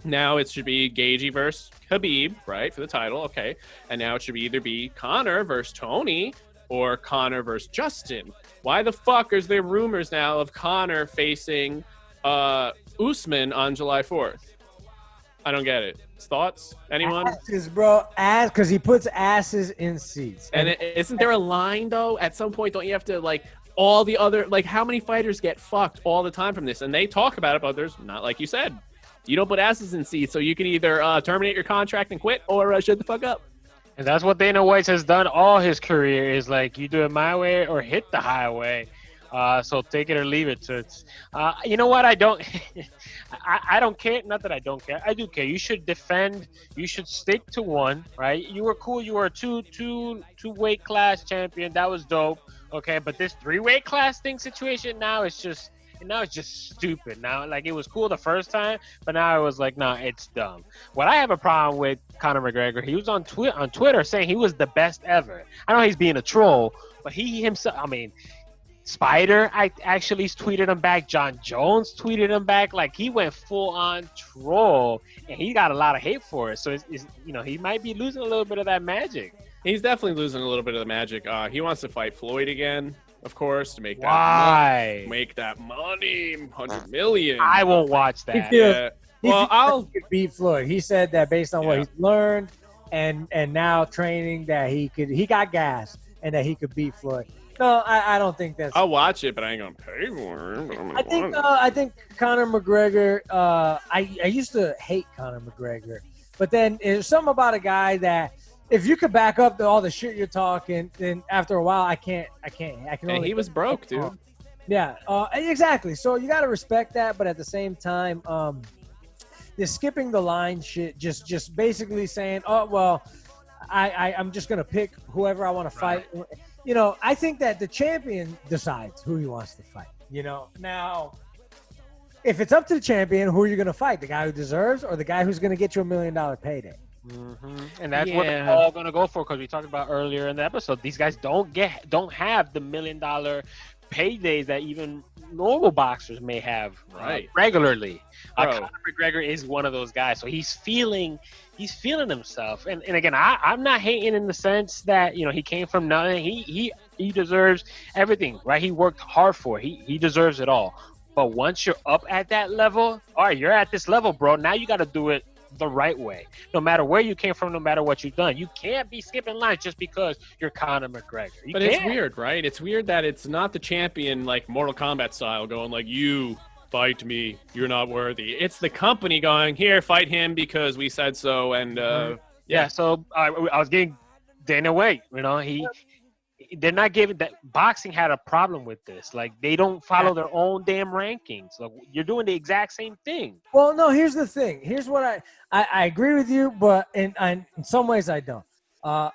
now it should be Gaethje versus Khabib, right, for the title. Okay. And now it should either be Conor versus Tony or Conor versus Justin. Why the fuck is there rumors now of Conor facing Usman on July 4th? I don't get it. Thoughts? Anyone? Asses, bro. Ass, because he puts asses in seats. And isn't there a line, though? At some point, don't you have to, like, all the other, like, how many fighters get fucked all the time from this? And they talk about it, but there's not, like you said. You don't put asses in seats, so you can either terminate your contract and quit or shut the fuck up. And that's what Dana White has done all his career, is like, you do it my way or hit the highway. So take it or leave it. So it's, you know what? I don't care. Not that I don't care. I do care. You should defend. You should stick to one, right? You were cool. You were a two weight class champion. That was dope. Okay. But this 3 weight class thing situation now is just, stupid. Now, like, it was cool the first time, but now it was like, nah, it's dumb. What I have a problem with Conor McGregor, he was on Twitter saying he was the best ever. I know he's being a troll, but he himself, I mean, Spider, I actually tweeted him back. John Jones tweeted him back. Like, he went full on troll, and he got a lot of hate for it. So it's he might be losing a little bit of that magic. He's definitely losing a little bit of the magic. He wants to fight Floyd again, of course, to make that money. Make that money, 100 million. I won't watch that. Well, I'll beat Floyd. He said that based on what he's learned and now training, that he got gas and that he could beat Floyd. No, I don't think that's. I'll watch it, but I ain't gonna pay for it. I think Conor McGregor. I used to hate Conor McGregor, but then there's something about a guy that, if you could back up all the shit you're talking, then after a while I can only. He was broke, dude. Yeah, exactly. So you got to respect that, but at the same time, the skipping the line shit, just basically saying, oh well, I'm just gonna pick whoever I want to fight. You know, I think that the champion decides who he wants to fight. You know, now, if it's up to the champion, who are you going to fight? The guy who deserves, or the guy who's going to get you $1 million payday? Mm-hmm. And that's what they're all going to go for, because we talked about earlier in the episode. These guys don't have the $1 million paydays that even normal boxers may have regularly. Conor McGregor is one of those guys, so he's feeling himself. And again, I'm not hating in the sense that, he came from nothing. He deserves everything, right? He worked hard for it. He deserves it all. But once you're up at that level, all right, you're at this level, bro. Now you got to do it the right way. No matter where you came from, no matter what you've done, you can't be skipping lines just because you're Conor McGregor. It's weird, right? It's weird that it's not the champion, like Mortal Kombat style, going like, you fight me, you're not worthy. It's the company going, here, fight him because we said so. And so I was getting Dana White. They're not giving that. Boxing had a problem with this. Like, they don't follow their own damn rankings. Like, you're doing the exact same thing. Well, no, here's the thing. Here's what I agree with you, but in some ways I don't. The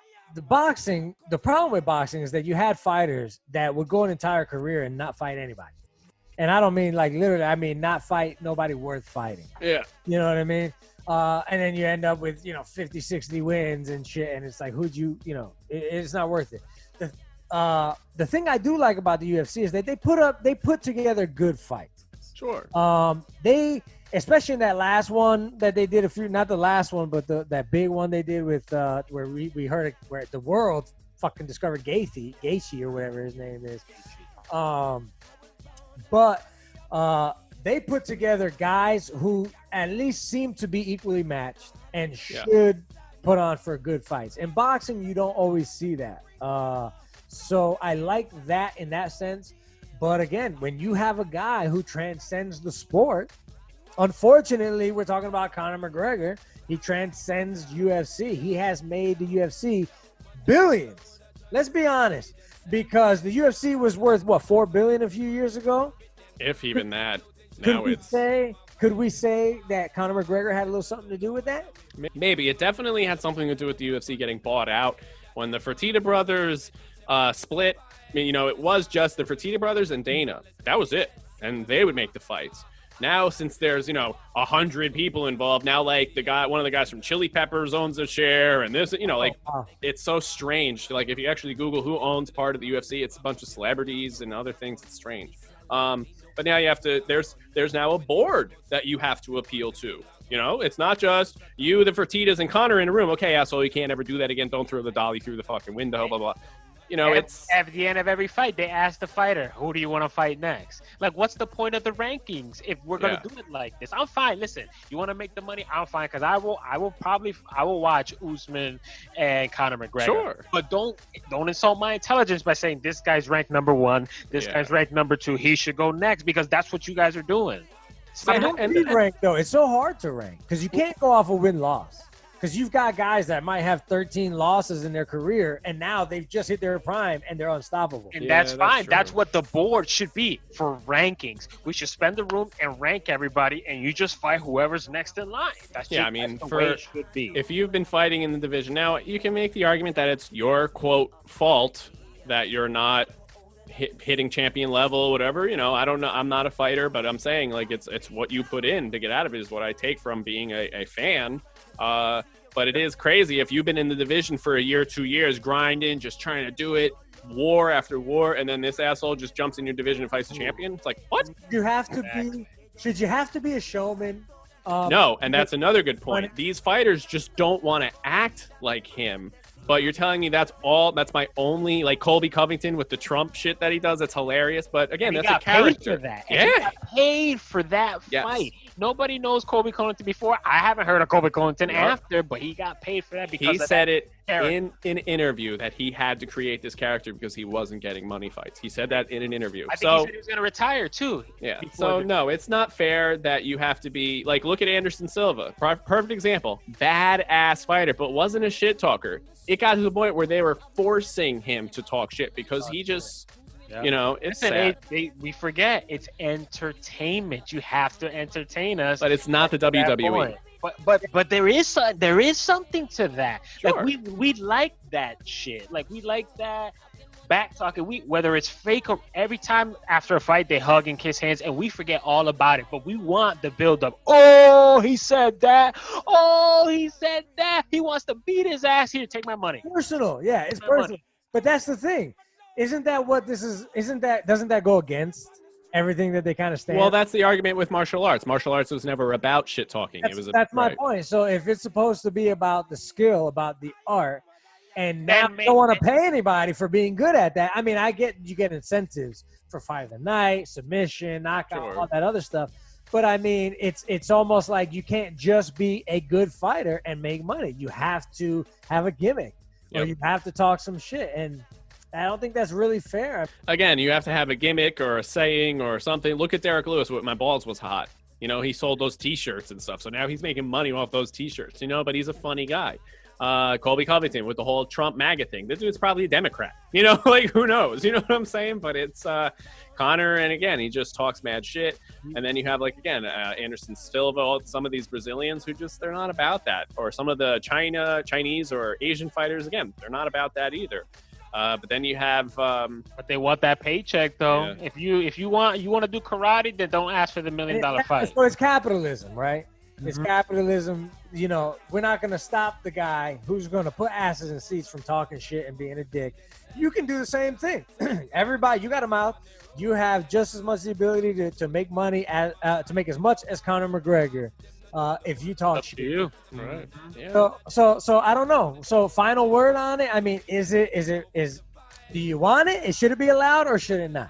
problem with boxing is that you had fighters that would go an entire career and not fight anybody. And I don't mean like literally, I mean not fight nobody worth fighting. Yeah. You know what I mean? And then you end up with, 50, 60 wins and shit. And it's like, it's not worth it. The thing I do like about the UFC is that they put together good fights. Sure. They, especially in that last one that they did not the last one, but that big one they did with where we heard it, where the world fucking discovered Gaethje or whatever his name is. But they put together guys who at least seem to be equally matched and should put on for good fights. In boxing, you don't always see that. So I like that in that sense. But again, when you have a guy who transcends the sport, unfortunately, we're talking about Conor McGregor. He transcends UFC. He has made the UFC billions. Let's be honest, because the UFC was worth what, $4 billion a few years ago? If even that. Now Could we say that Conor McGregor had a little something to do with that? Maybe. It definitely had something to do with the UFC getting bought out. When the Fertitta brothers split, I mean, it was just the Fertitta brothers and Dana. That was it. And they would make the fights. Now, since there's, 100 people involved, now, like, one of the guys from Chili Peppers owns a share, and this, it's so strange. Like, if you actually Google who owns part of the UFC, it's a bunch of celebrities and other things. It's strange. But now you have to, there's now a board that you have to appeal to. It's not just you, the Fertittas, and Conor in a room. Okay, asshole, you can't ever do that again. Don't throw the dolly through the fucking window, blah, blah. It's at the end of every fight, they ask the fighter, who do you want to fight next? Like, what's the point of the rankings if we're going to do it like this? I'm fine. Listen, you want to make the money? I'm fine, because I will watch Usman and Conor McGregor. Sure. But don't insult my intelligence by saying this guy's ranked number 1, this guy's ranked number 2, he should go next, because that's what you guys are doing. And rank, though, it's so hard to rank because you can't go off a win-loss. Because you've got guys that might have 13 losses in their career, and now they've just hit their prime, and they're unstoppable. And that's fine. That's what the board should be for rankings. We should spend the room and rank everybody, and you just fight whoever's next in line. That's the way it should be. If you've been fighting in the division now, you can make the argument that it's your, quote, fault that you're not hitting champion level, whatever. I don't know. I'm not a fighter, but I'm saying, like, it's what you put in to get out of it is what I take from being a fan. But it is crazy if you've been in the division for a year, 2 years, grinding, just trying to do it, war after war, and then this asshole just jumps in your division and fights the champion. It's like, what? Should you have to be a showman? No, and that's another good point. These fighters just don't want to act like him. But you're telling me that's my only, like Colby Covington with the Trump shit that he does. That's hilarious. But again, that's a character. Paid for that. And he got paid for that fight. Nobody knows Colby Covington before. I haven't heard of Colby Covington after, but he got paid for that because he said it in an interview that he had to create this character because he wasn't getting money fights. He said that in an interview. I think he said he was going to retire too. Yeah. So no, it's not fair that you have to be like, look at Anderson Silva. Perfect example. Badass fighter, but wasn't a shit talker. It got to the point where they were forcing him to talk shit because he just, it's sad. We forget it's entertainment. You have to entertain us. But it's not the WWE. But there is something to that. Sure. Like we like that shit. Like we like that back talking. Whether it's fake or every time after a fight they hug and kiss hands, and we forget all about it. But we want the build up. Oh, he said that. Oh, he said that. He wants to beat his ass. Here, take my money. Personal, yeah, it's personal. Money. But that's the thing. Isn't that what this is? Doesn't that go against everything that they kind of stand? Well, that's the argument with martial arts. Martial arts was never about shit talking. That's my point. So if it's supposed to be about the skill, about the art, and now you don't want to pay anybody for being good at that. I mean, you get incentives for fight of the night, submission, knockout, all that other stuff. But I mean, it's almost like you can't just be a good fighter and make money. You have to have a gimmick, or you have to talk some shit. And I don't think that's really fair. Again, you have to have a gimmick or a saying or something. Look at Derek Lewis with My Balls Was Hot. He sold those T-shirts and stuff. So now he's making money off those T-shirts, but he's a funny guy. Colby Covington with the whole Trump MAGA thing. This dude's probably a Democrat. Like, who knows? You know what I'm saying? But it's Conor, and again, he just talks mad shit. And then you have, like, again, Anderson Silva, some of these Brazilians who just, they're not about that. Or some of the Chinese or Asian fighters, again, they're not about that either. But then you have but they want that paycheck though. Yeah. If you want to do karate, then don't ask for the $1 million fight. So it's capitalism, right? Mm-hmm. It's capitalism. We're not going to stop the guy who's going to put asses in seats from talking shit and being a dick. You can do the same thing. Everybody, you got a mouth. You have just as much the ability to make money to make as much as Conor McGregor. If you talk shit. You. Right. Yeah. So I don't know. So final word on it. I mean, do you want it? Should it be allowed or should it not?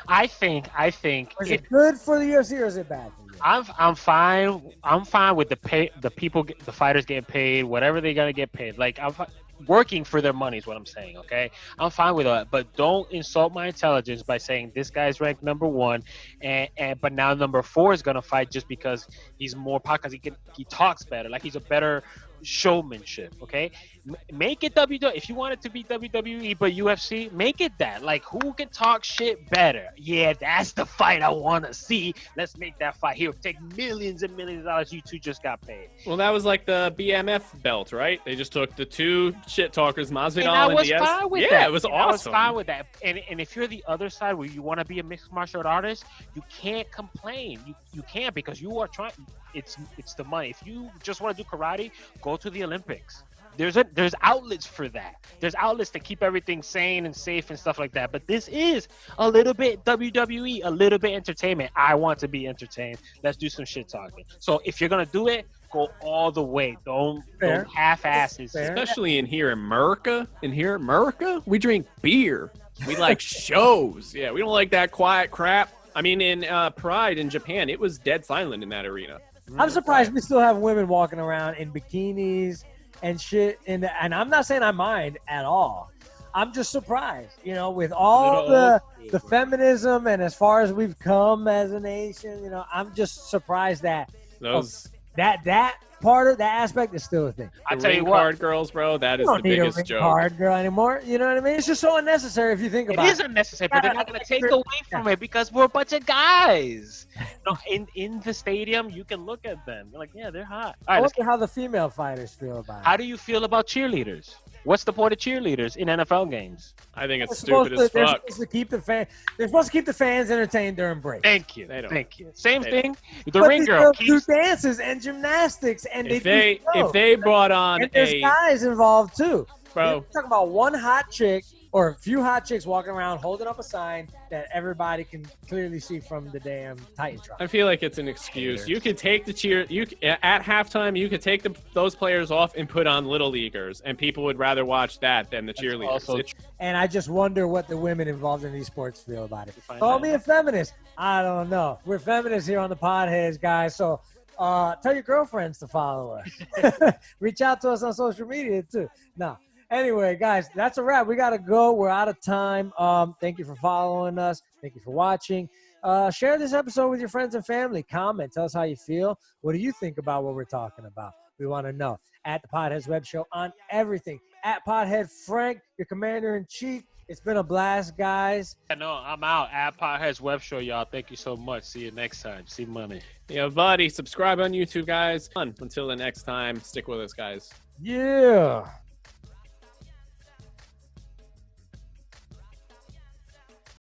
I think. Is it good for the UFC or is it bad for you? I'm fine. I'm fine with the fighters getting paid, whatever they're gonna get paid. Like working for their money is what I'm saying. Okay, I'm fine with that, but don't insult my intelligence by saying this guy's ranked number 1, and but now number 4 is gonna fight just because he's more popular. He talks better, like he's a better showmanship. Okay, make it WWE. If you want it to be WWE but UFC, make it that. Like, who can talk shit better? Yeah, that's the fight I want to see. Let's make that fight. He'll take millions and millions of dollars. You two just got paid. Well, that was like the BMF belt, right? They just took the 2 shit talkers, Masvidal And I and was Diaz. fine with Yeah, that. it was And awesome. I was fine with that. And if you're the other side where you want to be a mixed martial art artist, you can't complain. You can't, because you are trying. It's the money. If you just want to do karate, go to the Olympics. There's outlets for that. There's outlets to keep everything sane and safe and stuff like that. But this is a little bit WWE, a little bit entertainment. I want to be entertained. Let's do some shit talking. So if you're gonna do it, go all the way. Don't half-asses. Especially in America. In America, we drink beer. We like shows. Yeah, we don't like that quiet crap. I mean, in Pride in Japan, it was dead silent in that arena. I'm surprised we still have women walking around in bikinis and shit. And I'm not saying I mind at all. I'm just surprised, with all the feminism and as far as we've come as a nation, I'm just surprised that that part of that aspect is still a thing. I tell you what, card girls, bro, that is the biggest joke. Card girl anymore, you know what I mean? It's just so unnecessary if you think about it. It is unnecessary, but they're not going to take away from it because we're a bunch of guys. No, in the stadium, you can look at them. You're like, yeah, they're hot. I wonder how the female fighters feel about it. How do you feel about cheerleaders? What's the point of cheerleaders in NFL games? I think it's stupid as fuck. They're supposed to keep the fans entertained during break. Thank you. Thank you. Same thing. The ring girl do dances and gymnastics, and if they brought on and there's guys involved too, bro. You're talking about one hot chick or a few hot chicks walking around holding up a sign that everybody can clearly see from the damn Titan truck. I feel like it's an excuse. You could take the cheer. At halftime, you could take those players off and put on little leaguers, and people would rather watch that than the cheerleaders. And I just wonder what the women involved in these sports feel about it. Call me a feminist. I don't know. We're feminists here on the Podheads, guys. So tell your girlfriends to follow us. Reach out to us on social media too. No. Anyway, guys, that's a wrap. We got to go. We're out of time. Thank you for following us. Thank you for watching. Share this episode with your friends and family. Comment. Tell us how you feel. What do you think about what we're talking about? We want to know. At the Podheads Web Show on everything. At Podhead Frank, your commander-in-chief. It's been a blast, guys. No, I'm out. At Podheads Web Show, y'all. Thank you so much. See you next time. See money. Yeah, buddy. Subscribe on YouTube, guys. Until the next time, stick with us, guys. Yeah.